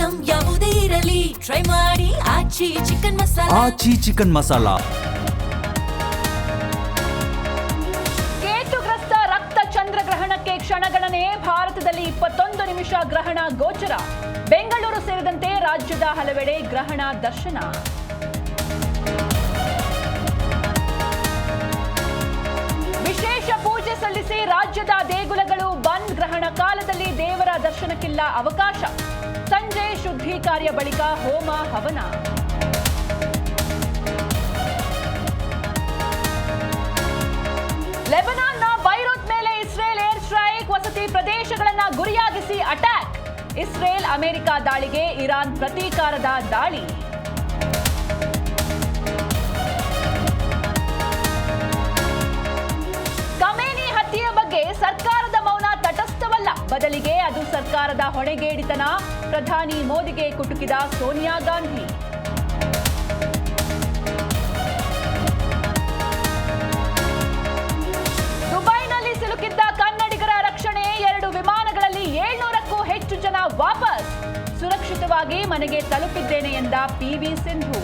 Item ಯಾವುದೇ ಇರಲಿ try ಮಾಡಿ ಆಚಿ ಚಿಕನ್ ಮಸಾಲಾ. ಆಚಿ ಚಿಕನ್ ಮಸಾಲಾ. ಕೇತುಗ್ರಸ್ತ ರಕ್ತ ಚಂದ್ರಗ್ರಹಣಕ್ಕೆ ಕ್ಷಣಗಣನೆ. ಭಾರತದಲ್ಲಿ 21 ನಿಮಿಷ ಗ್ರಹಣ ಗೋಚರ. ಬೆಂಗಳೂರು ಸೇರಿದಂತೆ ರಾಜ್ಯದ ಹಲವೆಡೆ ಗ್ರಹಣ ದರ್ಶನ. ವಿಶೇಷ ಪೂಜೆ ಸಲ್ಲಿಸಿ ರಾಜ್ಯದ ದೇಗುಲಗಳು ಬಂದ್. ಗ್ರಹಣ ಕಾಲದಲ್ಲಿ ದೇವರ ದರ್ಶನಕ್ಕಿಲ್ಲ ಅವಕಾಶ. ಸಂಜೆ ಶುದ್ಧಿ ಕಾರ್ಯ ಬಳಿಕ ಹೋಮ ಹವನ. ಲೆಬನಾನ್ನ ಬೈರೂತ್ ಮೇಲೆ ಇಸ್ರೇಲ್ ಏರ್ ಸ್ಟ್ರೈಕ್. ವಸತಿ ಪ್ರದೇಶಗಳನ್ನ ಗುರಿಯಾಗಿಸಿ ಅಟ್ಯಾಕ್. ಇಸ್ರೇಲ್ ಅಮೆರಿಕ ದಾಳಿಗೆ ಇರಾನ್ ಪ್ರತೀಕಾರದ ದಾಳಿ. ಖಮೇನಿ ಹತ್ಯೆಯ ಬಗ್ಗೆ ಸರ್ಕಾರದ ಮೌನ ತಟಸ್ಥವಲ್ಲ, ಬದಲಿಗೆ ಅದು ಸರ್ಕಾರದ ಹೊಣೆಗೇಡಿತನ. ಪ್ರಧಾನಿ ಮೋದಿಗೆ ಕುಟುಕಿದ ಸೋನಿಯಾ ಗಾಂಧಿ. ದುಬೈನಲ್ಲಿ ಸಿಲುಕಿದ್ದ ಕನ್ನಡಿಗರ ರಕ್ಷಣೆ. 2 ವಿಮಾನಗಳಲ್ಲಿ 700ಕ್ಕೂ ಹೆಚ್ಚು ಜನ ವಾಪಸ್. ಸುರಕ್ಷಿತವಾಗಿ ಮನೆಗೆ ತಲುಪಿದ್ದೇನೆ ಎಂದ PV ಸಿಂಧು.